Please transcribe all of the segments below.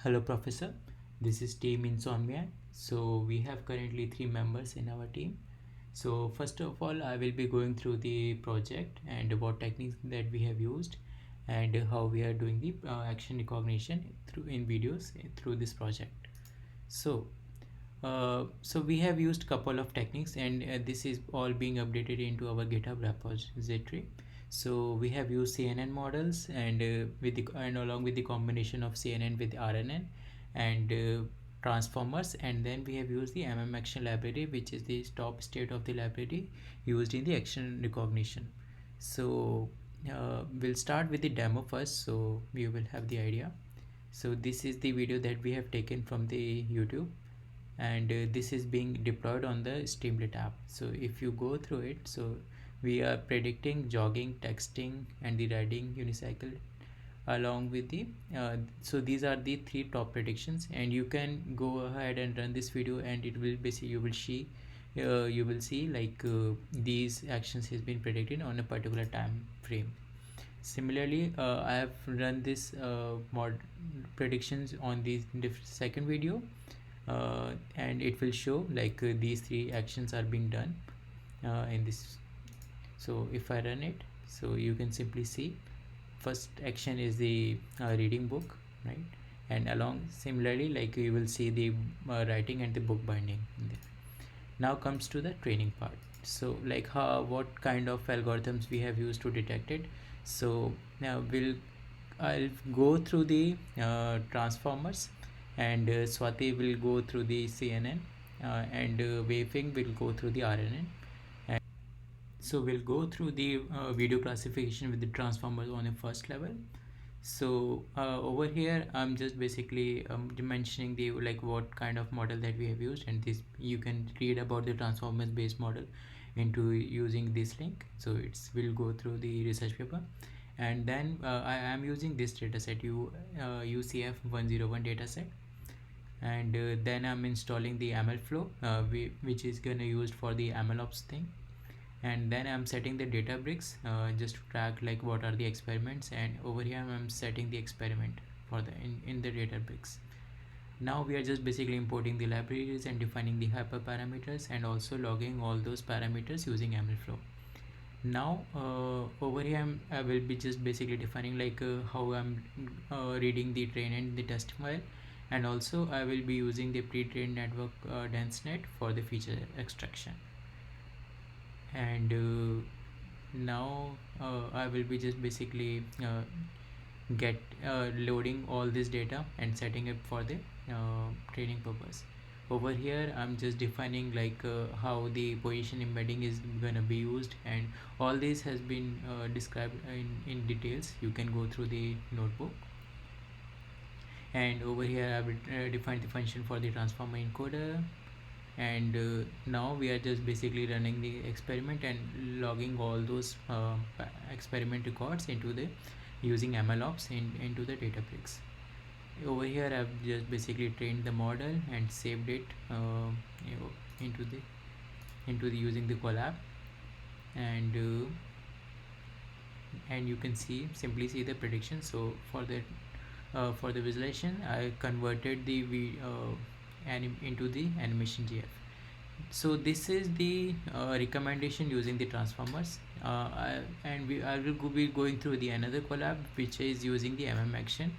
Hello, Professor. This is Team Insomnia. So, we have currently 3 members in our team. So, first of all, I will be going through the project and what techniques that we have used and how we are doing the action recognition through in videos through this project. So we have used couple of techniques, and this is all being updated into our GitHub repository. So we have used CNN models and along with the combination of CNN with RNN and transformers, and then we have used the action library, which is the top state of the library used in the action recognition. So we'll start with the demo first, so you will have the idea. So this is the video that we have taken from the YouTube, and this is being deployed on the Streamlit app. So if you go through it, so we are predicting jogging, texting, and the riding unicycle along with the so these are the 3 top predictions, and you can go ahead and run this video, and it will basically you will see like these actions has been predicted on a particular time frame. Similarly, I have run this mod predictions on the second video, and it will show like these 3 actions are being done in this. So if I run it, so you can simply see first action is the reading book, right? And along similarly, like you will see the writing and the book binding in there. Now comes to the training part. So like what kind of algorithms we have used to detect it. So now I'll go through the transformers, and Swati will go through the CNN, and Weifeng will go through the RNN. And so we'll go through the video classification with the transformers on the first level. So over here I'm just basically mentioning the like what kind of model that we have used, and this you can read about the transformers based model into using this link. So it's will go through the research paper, and then I am using this dataset UCF101 dataset, and then I'm installing the ML flow which is gonna used for the MLOps thing, and then I'm setting the data bricks just to track like what are the experiments, and over here I'm setting the experiment for the in the data bricks. Now we are just basically importing the libraries and defining the hyperparameters, and also logging all those parameters using ML flow. Now over here I will be just basically defining like how I'm reading the train and the test file, and also I will be using the pre-trained network densenet for the feature extraction. And now I will be just basically get loading all this data and setting it for the training purpose. Over here I'm just defining like how the position embedding is gonna be used, and all this has been described in details. You can go through the notebook. And over here I will define the function for the transformer encoder, and now we are just basically running the experiment and logging all those experiment records into the using MLOps into the Databricks. Over here I've just basically trained the model and saved it into the using the collab, and you can simply see the prediction. So for the visualization I converted the into the animation GF. So this is the recommendation using the transformers, I will be going through the another collab which is using the action.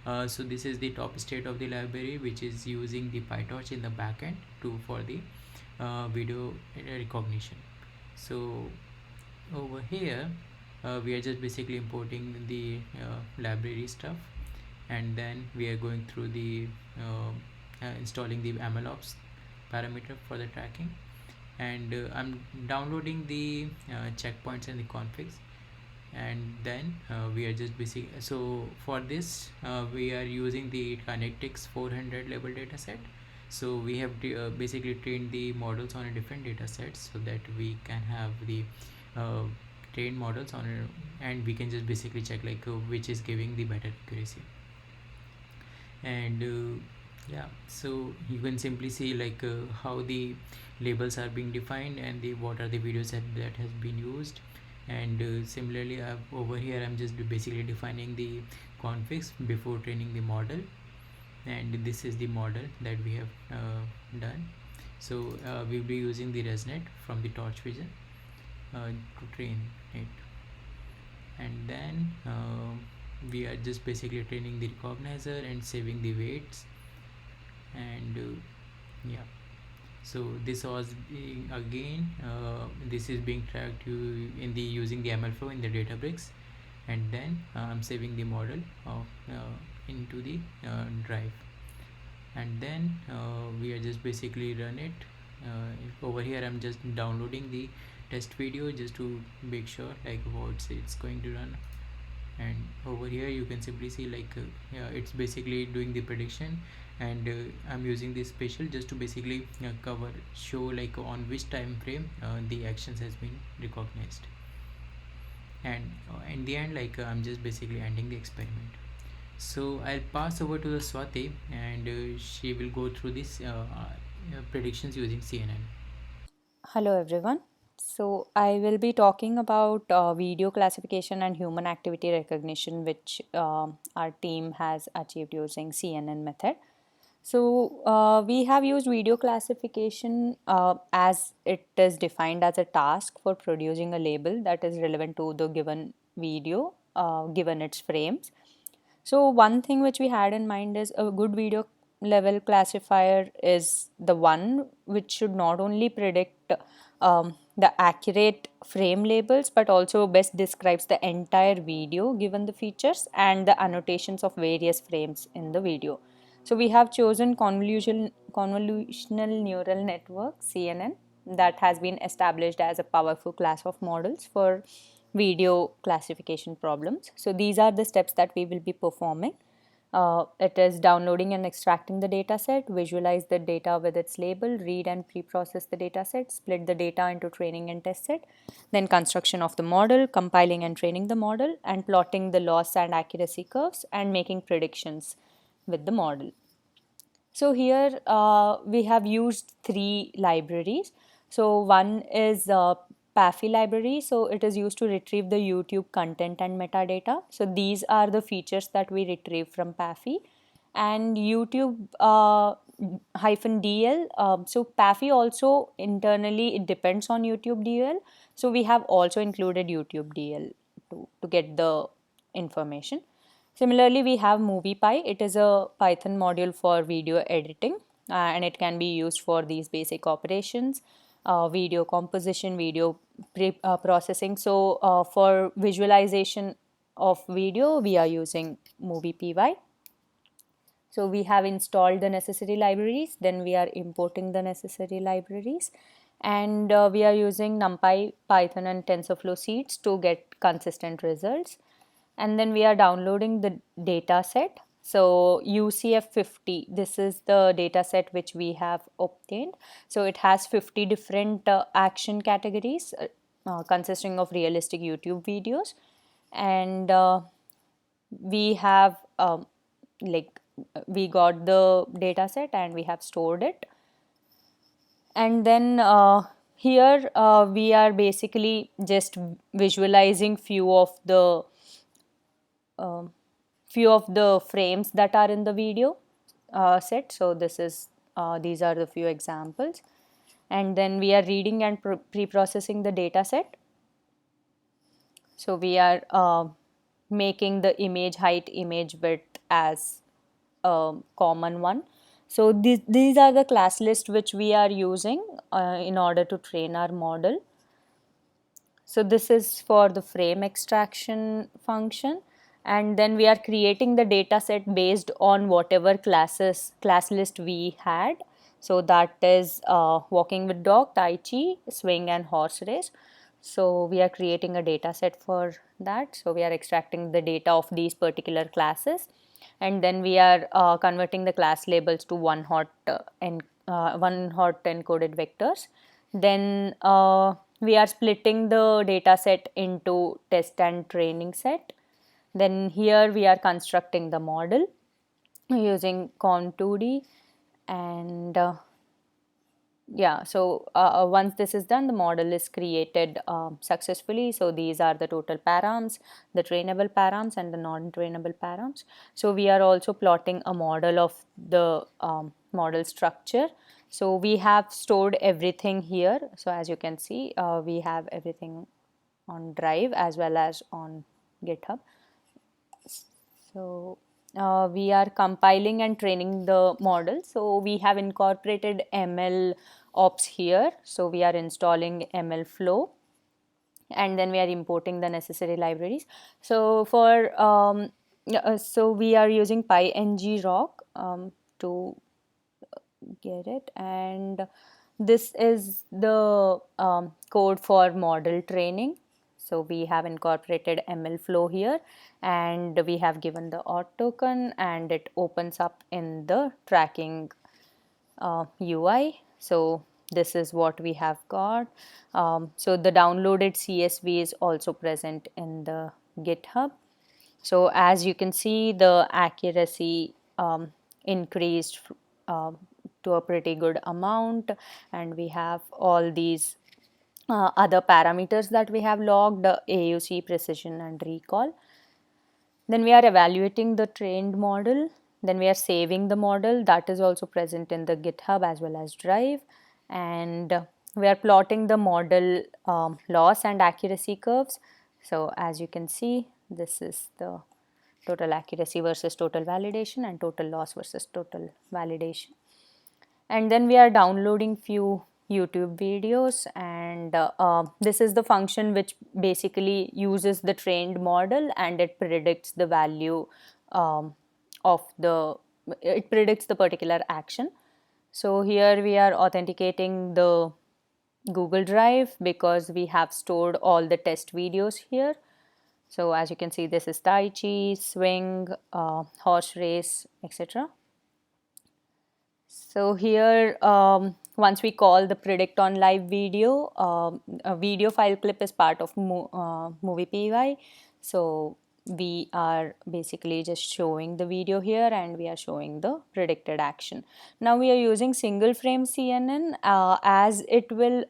So this is the top state of the library, which is using the PyTorch in the backend for the video recognition. So over here we are just basically importing the library stuff, and then we are going through the installing the MLOps parameter for the tracking, and I'm downloading the checkpoints and the configs, and then we are just basically, so for this we are using the Kinetics 400 label dataset. So we have basically trained the models on a different data sets so that we can have the trained models on it, and we can just basically check like which is giving the better accuracy. And yeah, so you can simply see like how the labels are being defined, and the what are the videos that has been used. And similarly over here I'm just basically defining the configs before training the model, and this is the model that we have done. So we'll be using the ResNet from the torch vision to train it, and then we are just basically training the recognizer and saving the weights, and yeah. So this was being again this is being tracked in the using the MLflow in the Databricks, and then I'm saving the model of into the drive, and then we are just basically run it. Over here I'm just downloading the test video just to make sure like what it's going to run, and over here you can simply see like yeah, it's basically doing the prediction, and I'm using this special just to basically show like on which time frame the actions has been recognized, and in the end like I'm just basically ending the experiment. So I'll pass over to the Swati, and she will go through this predictions using CNN. Hello everyone. So I will be talking about video classification and human activity recognition, which our team has achieved using CNN method. So we have used video classification as it is defined as a task for producing a label that is relevant to the given video, given its frames. So one thing which we had in mind is a good video level classifier is the one which should not only predict the accurate frame labels but also best describes the entire video given the features and the annotations of various frames in the video. So we have chosen convolutional neural network CNN that has been established as a powerful class of models for video classification problems. So these are the steps that we will be performing. It is downloading and extracting the data set, visualize the data with its label, read and pre-process the data set, split the data into training and test set, then construction of the model, compiling and training the model, and plotting the loss and accuracy curves and making predictions with the model. So here we have used three libraries. So one is PAFI library. So it is used to retrieve the YouTube content and metadata. So these are the features that we retrieve from PAFI. And YouTube hyphen DL. So PAFI also internally it depends on YouTube DL. So we have also included YouTube DL to get the information. Similarly, we have MoviePy. It is a Python module for video editing, and it can be used for these basic operations, video composition, video processing. So, for visualization of video, we are using MoviePy. So we have installed the necessary libraries, then we are importing the necessary libraries, and we are using NumPy, Python, and TensorFlow seeds to get consistent results. And then we are downloading the data set. So UCF50, this is the data set which we have obtained. So it has 50 different action categories consisting of realistic YouTube videos, and we have like we got the data set and we have stored it, and then here we are basically just visualizing um, few of the frames that are in the video set. So this is these are the few examples, and then we are reading and pre-processing the data set. So we are making the image height, image width as a common one. So these are the class list which we are using in order to train our model. So this is for the frame extraction function, and then we are creating the data set based on whatever class list we had. So that is walking with dog, tai chi, swing, and horse race. So we are creating a data set for that. So we are extracting the data of these particular classes, and then we are converting the class labels to one hot encoded vectors. Then we are splitting the data set into test and training set. Then here we are constructing the model using con2d, and yeah, so once this is done, the model is created successfully. So these are the total params, the trainable params and the non-trainable params. So we are also plotting a model of the model structure. So we have stored everything here. So as you can see, we have everything on Drive as well as on GitHub. So we are compiling and training the model. So we have incorporated ML ops here. So we are installing ML flow and then we are importing the necessary libraries. So for so we are using PyNG rock to get it, and this is the code for model training. So we have incorporated ML flow here and we have given the auth token and it opens up in the tracking UI. So this is what we have got. So the downloaded CSV is also present in the GitHub. So as you can see, the accuracy increased to a pretty good amount, and we have all these other parameters that we have logged, AUC, precision, and recall. Then we are evaluating the trained model. Then we are saving the model. That is also present in the GitHub as well as Drive. And we are plotting the model loss and accuracy curves. So as you can see, this is the total accuracy versus total validation and total loss versus total validation. And then we are downloading few YouTube videos, and this is the function which basically uses the trained model and it predicts the value um, of the it predicts the particular action. So here we are authenticating the Google Drive because we have stored all the test videos here. So as you can see, this is Tai Chi, swing, horse race, etc. So here, once we call the predict on live video, a video file clip is part of movie PY. So we are basically just showing the video here and we are showing the predicted action. Now we are using single frame CNN as it will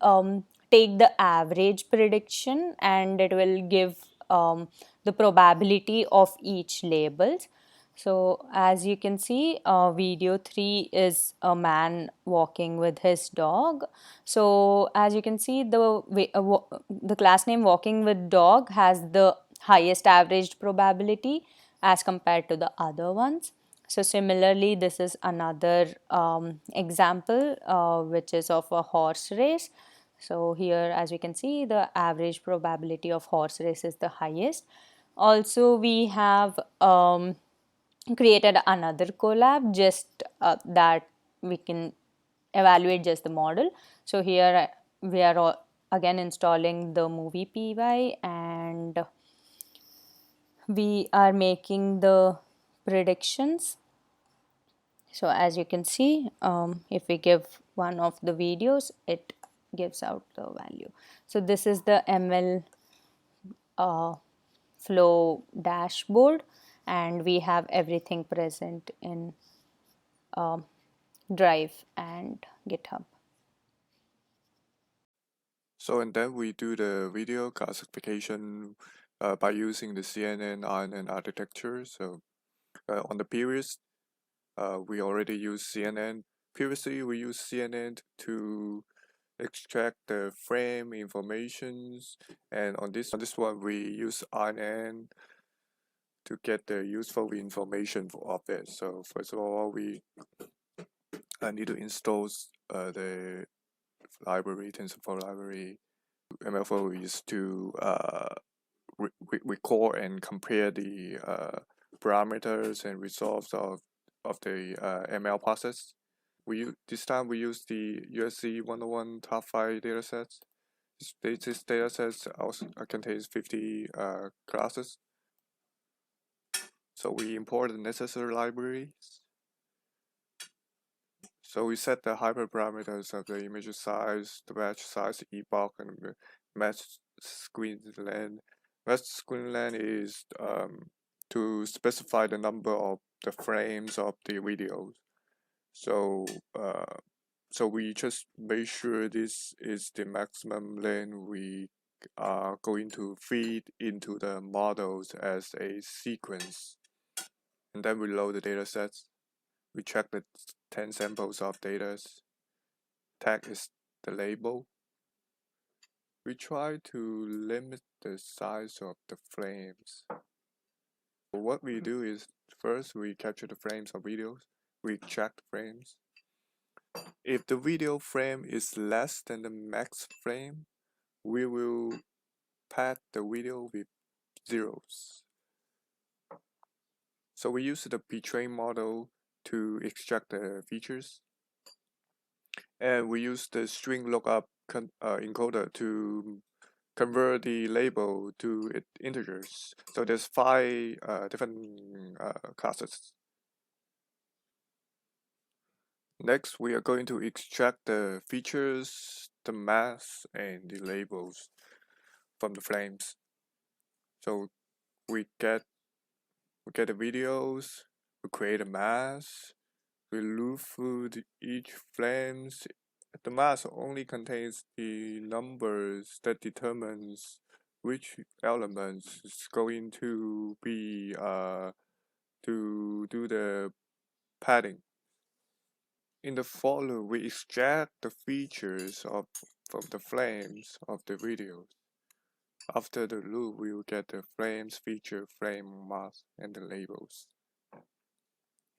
take the average prediction and it will give the probability of each labels. So as you can see, video 3 is a man walking with his dog. So as you can see, the class name walking with dog has the highest averaged probability as compared to the other ones. So similarly, this is another example which is of a horse race. So here, as we can see, the average probability of horse race is the highest. Also, we have created another collab just that we can evaluate just the model. So here we are again installing the movie PY and we are making the predictions. So as you can see, if we give one of the videos, it gives out the value. So this is the ML flow dashboard and we have everything present in Drive and GitHub. So and then we do the video classification by using the CNN RNN architecture. So on the previous, we already use CNN. Previously, we used CNN to extract the frame informations, and on this one, we use RNN to get the useful information of it. So first of all, we need to install the library, TensorFlow library. MLflow is to record and compare the parameters and results of the ML process. This time we use the USC 101 top 5 datasets. This dataset also contains 50 classes. So we import the necessary libraries. So we set the hyperparameters of the image size, the batch size, epoch, and the match screen length. Match screen length is to specify the number of the frames of the videos. So So we just make sure this is the maximum length we are going to feed into the models as a sequence. And then we load the data sets. We check the 10 samples of data. Tag is the label. We try to limit the size of the frames. What we do is first we capture the frames of videos. We check the frames. If the video frame is less than the max frame, we will pad the video with zeros. So we use the pre-trained model to extract the features. And we use the string lookup encoder to convert the label to integers. So there's 5 different classes. Next, we are going to extract the features, the mask, and the labels from the frames. So we get the videos, we create a mask, we loop through each frames. The mask only contains the numbers that determines which elements is going to be to do the padding. In the folder, we extract the features from the frames of the videos. After the loop, we will get the frames, feature, frame, mask, and the labels.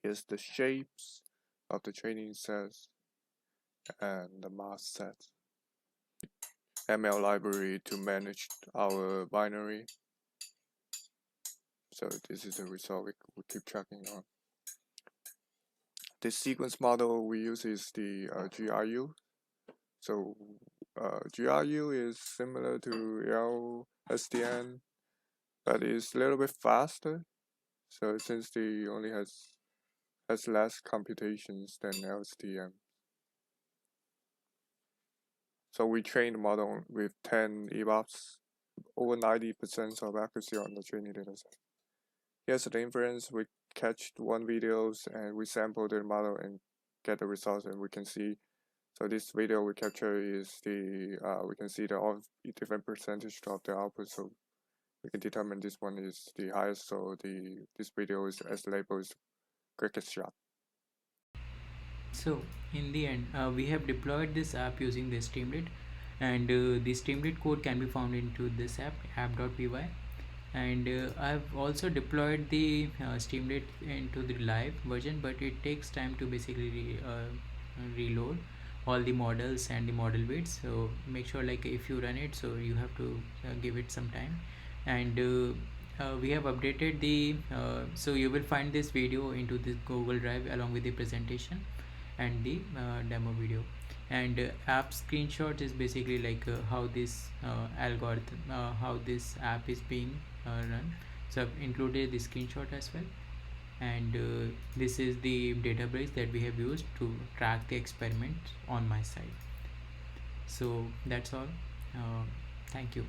Here's the shapes of the training sets and the mask sets. ML library to manage our binary. So this is the result we keep tracking on. The sequence model we use is the GRU. So GRU is similar to LSTM, but it's a little bit faster. So since the only has less computations than LSTM. So we train the model with 10 EVOPs, over 90% of accuracy on the training dataset. Here's the inference. We catch one videos and we sample the model and get the results, and we can see. So this video we capture is the we can see the all different percentage of the output. So we can determine this one is the highest. So this video is as labeled as quickest shot. So in the end, we have deployed this app using the Streamlit, and the Streamlit code can be found into this app.py. And I've also deployed the Streamlit into the live version, but it takes time to basically reload all the models and the model weights. So make sure, like, if you run it, so you have to give it some time. And we have updated the so you will find this video into this Google Drive along with the presentation and the demo video. And app screenshot is basically like how this algorithm how this app is being run. So I've included the screenshot as well. And this is the database that we have used to track the experiment on my side. So that's all. Thank you.